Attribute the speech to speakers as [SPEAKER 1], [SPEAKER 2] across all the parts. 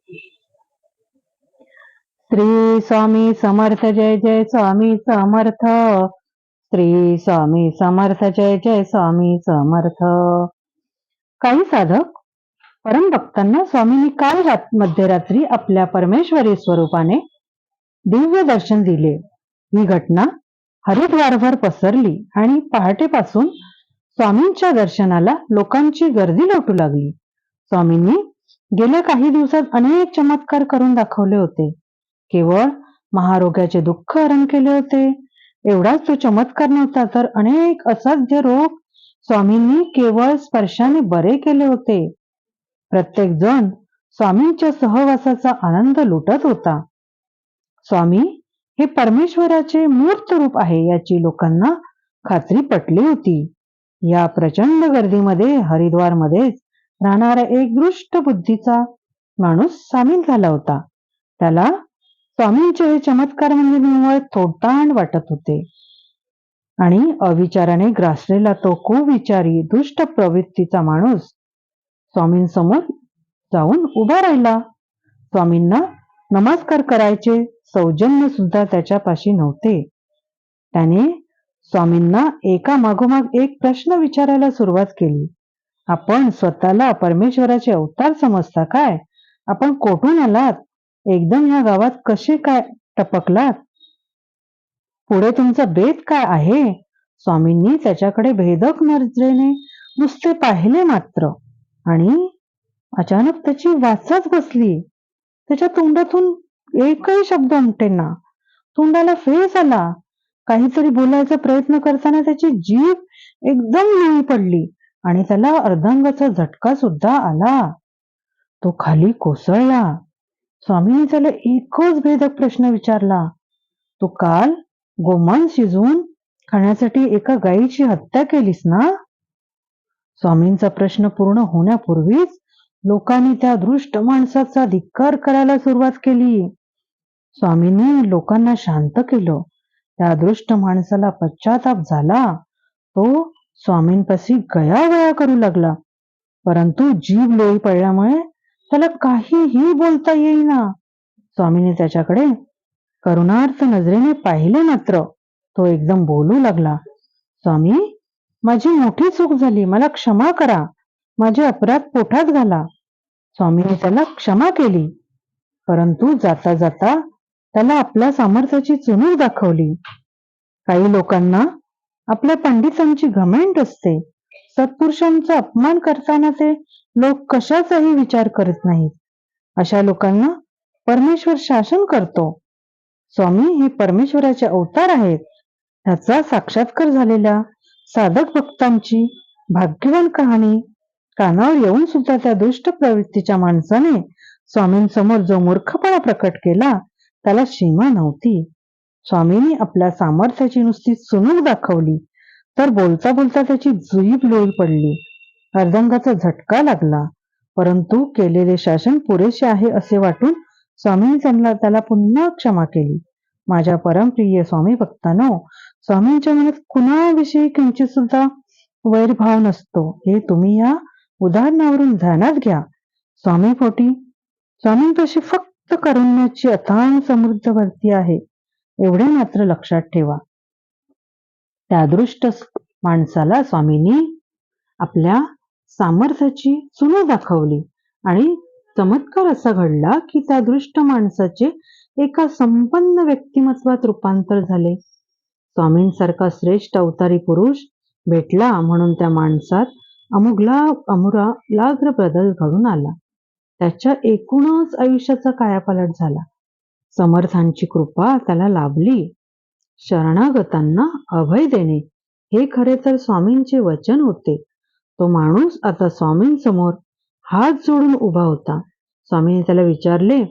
[SPEAKER 1] श्री स्वामी समर्थ जय जय स्वामी समर्थ. श्री स्वामी समर्थ जय जय स्वामी समर्थ. काही साधक परमभक्तांना स्वामींनी काल मध्यरात्री आपल्या परमेश्वरी स्वरूपाने दिव्य दर्शन दिले. ही घटना हरिद्वारभर पसरली आणि पहाटेपासून स्वामींच्या दर्शनाला लोकांची गर्दी लोटू लागली. स्वामींनी गेल्या काही दिवसात अनेक चमत्कार करून दाखवले होते. केवळ महारोग्याचे दुःख हरण केले होते एवढाच तो चमत्कार नव्हता, तर अनेक असाध्य रोग स्वामींनी केवळ स्पर्शाने बरे केले होते. प्रत्येक जण स्वामींच्या सहवासाचा आनंद लुटत होता. स्वामी हे परमेश्वराचे मूर्त रूप आहे याची लोकांना खात्री पटली होती. या प्रचंड गर्दीमध्ये हरिद्वारमध्येच राहणारा एक दृष्ट बुद्धीचा माणूस सामील झाला होता. त्याला स्वामींचे हे चमत्कार म्हणजे निव्वळ थोटांड वाटत होते आणि अविचाराने ग्रासलेला तो कुविचारी दुष्ट प्रवृत्तीचा माणूस स्वामींसमोर जाऊन उभा राहिला. स्वामींना नमस्कार करायचे सौजन्य सुद्धा त्याच्यापाशी नव्हते. त्याने स्वामींना एका मागोमाग एक प्रश्न विचारायला सुरुवात केली. आपण स्वतःला परमेश्वराचे अवतार समजता काय? आपण कोठून आलात? एकदम या गावात कसे काय टपकलात? पुढे तुमचा बेत काय आहे? स्वामींनी त्याच्याकडे भेदक नजरेने नुसते पाहिले मात्र, आणि अचानक त्याची वाचाच बसली. त्याच्या तोंडातून एकही शब्द उमटेना. तोंडाला फेस आला. काहीतरी बोलायचा प्रयत्न करताना त्याची जीभ एकदम निळी पडली आणि त्याला अर्धांगाचा झटका सुद्धा आला. तो खाली कोसळला. स्वामींनी त्याला एकच भेदक प्रश्न विचारला. तू काल गोमांस शिजवून खाण्यासाठी एका गायीची हत्या केलीस ना? स्वामींचा प्रश्न पूर्ण होण्यापूर्वीच लोकांनी त्या दृष्ट माणसाचा धिक्कार करायला सुरुवात केली. स्वामींनी लोकांना शांत केलं. त्या दृष्ट माणसाला पश्चाताप झाला. तो स्वामींपाशी गयावया करू लागला, परंतु जीभ लोळी पडल्यामुळे त्याला काहीही बोलता येईना. स्वामींनी त्याच्याकडे करुणार्थ नजरेने पाहिले मात्र तो एकदम बोलू लागला. स्वामी, माझी मोठी चूक झाली, मला क्षमा करा. माझे अपराध पोटात घाला. स्वामींनी त्याला क्षमा केली, परंतु जाता जाता त्याला आपल्या सामर्थ्याची चुणूक दाखवली. काही लोकांना आपल्या पंडितांची घमेंड असते. सत्पुरुषांचा अपमान करताना ते लोक कशाचाही विचार करत नाहीत. अशा लोकांना परमेश्वर शासन करतो. स्वामी हे परमेश्वराचे अवतार आहेत. त्याचा साक्षात्कार झालेल्या साधक भक्तांची भाग्यवान कहाणी कानावर येऊन सुद्धा त्या दुष्ट प्रवृत्तीच्या माणसाने स्वामींसमोर जो मूर्खपणा प्रकट केला त्याला सीमा नव्हती. स्वामींनी आपल्या सामर्थ्याची नुसती चुणूक दाखवली, तर बोलता बोलता त्याची जीभ लोळी पडली. अर्धांगाचा झटका लागला, परंतु केलेले शासन पुरेसे आहे असे वाटून स्वामींनी त्याला पुन्हा क्षमा केली. माझ्या परमप्रिय स्वामी भक्तांनो, स्वामींच्या मनात कुणाविषयी किंचित सुद्धा वैरभाव नसतो हे तुम्ही या उदाहरणावरून ध्यानात घ्या. स्वामीपोटी स्वामींपाशी फक्त करुण्याची अथांग समृद्ध भरती आहे एवढे मात्र लक्षात ठेवा. त्या दृष्ट माणसाला स्वामींनी आपल्या सामर्थ्याची चुणूक दाखवली आणि चमत्कार असा घडला की त्या दृष्ट माणसाचे एका संपन्न व्यक्तिमत्वात रूपांतर झाले. स्वामींसारखा श्रेष्ठ अवतारी पुरुष भेटला म्हणून त्या माणसात अमूलाग्र बदल घडून आला. त्याच्या एकूणच आयुष्याचा कायापालट झाला. समर्थांची कृपा त्याला लाभली. शरणागतांना अभय देणे हे खरे तर स्वामींचे वचन होते. तो माणूस आता स्वामींसमोर हात जोडून उभा होता. स्वामींनी त्याला विचारले,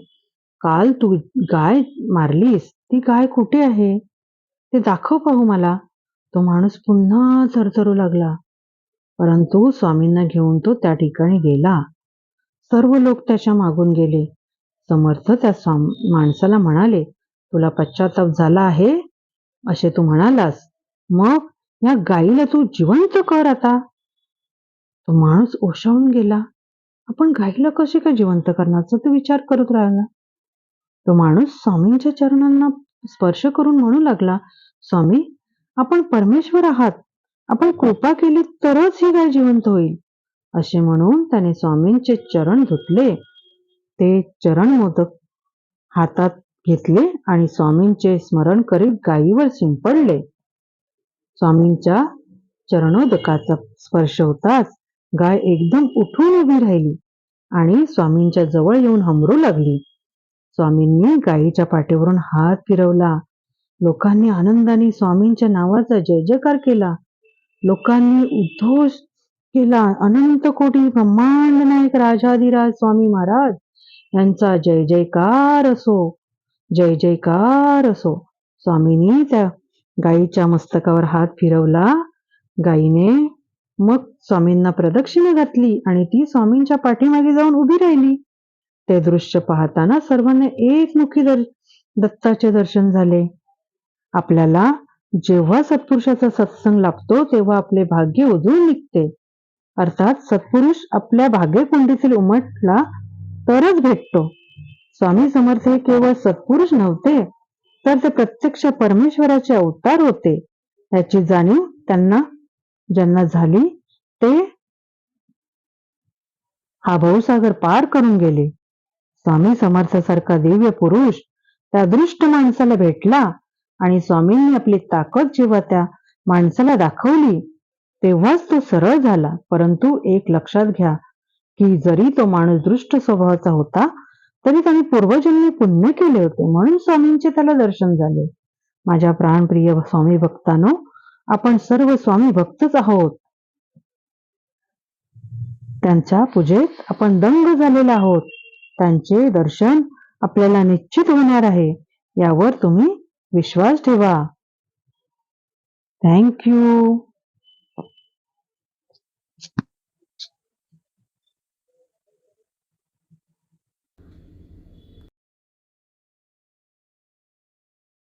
[SPEAKER 1] काल तू गाय मारलीस, ती गाय कुठे आहे? ते दाखव पाहू मला. तो माणूस पुन्हा थरथरू लागला, परंतु स्वामींना घेऊन तो त्या ठिकाणी गेला. सर्व लोक त्याच्या मागून गेले. समर्थ त्या माणसाला म्हणाले, तुला पश्चाताप झाला आहे असे तू म्हणालास, मग या गायीला तू जिवंत कर आता. तो माणूस ओशाळून गेला. आपण गाईला कशी काय जिवंत करणार तो विचार करत राहिला. तो माणूस स्वामींच्या चरणांना स्पर्श करून म्हणू लागला, स्वामी, आपण परमेश्वर आहात, आपण कृपा केली तरच ही गाय जिवंत होईल. असे म्हणून त्याने स्वामींचे चरण धुतले. ते चरण मोदक हातात घेतले आणि स्वामींचे स्मरण करीत गायीवर शिंपडले. स्वामींच्या चरणोदकाचा स्पर्श होताच गाय एकदम उठून उभी राहिली आणि स्वामींच्या जवळ येऊन हमरू लागली. स्वामींनी गायीच्या पाठीवरून हात फिरवला. लोकांनी आनंदाने स्वामींच्या नावाचा जय जयकार केला. लोकांनी उद्घोष केला, अनंत कोटी ब्रह्मांड नायक राजाधिराज स्वामी महाराज यांचा जय जयकार असो, जय जयकार असो. स्वामींनी त्या गायीच्या मस्तकावर हात फिरवला. गायीने मग स्वामींना प्रदक्षिणा घातली आणि ती स्वामींच्या पाठीमागे जाऊन उभी राहिली. ते दृश्य पाहताना सर्वांना एकमुखी दत्ताचे दर्शन झाले. आपल्याला जेव्हा सत्पुरुषाचा सत्संग लाभतो तेव्हा आपले भाग्य उजळून निघते. अर्थात सत्पुरुष आपल्या भाग्यकुंडीतील उमटला तरच भेटतो. स्वामी समर्थ हे केवळ सत्पुरुष नव्हते, तर ते प्रत्यक्ष परमेश्वराचे अवतार होते. याची जाणीव ज्यांना झाली ते हा भवसागर पार करून गेले. स्वामी समर्थासारखा दिव्य पुरुष त्या दृष्ट माणसाला भेटला आणि स्वामींनी आपली ताकद जेव्हा त्या माणसाला दाखवली तेव्हाच तो सरळ झाला. परंतु एक लक्षात घ्या की जरी तो माणूस दृष्ट स्वभावाचा होता तरी त्याने पूर्वजन्मी पुण्य केले होते, म्हणून स्वामींचे त्याला दर्शन झाले. माझ्या प्राणप्रिय स्वामी भक्तांनो, आपण सर्व स्वामी भक्तच आहोत. त्यांच्या पूजेत आपण दंग झालेले आहोत. त्यांचे दर्शन आपल्याला निश्चित होणार आहे, यावर तुम्ही विश्वास ठेवा. Thank you.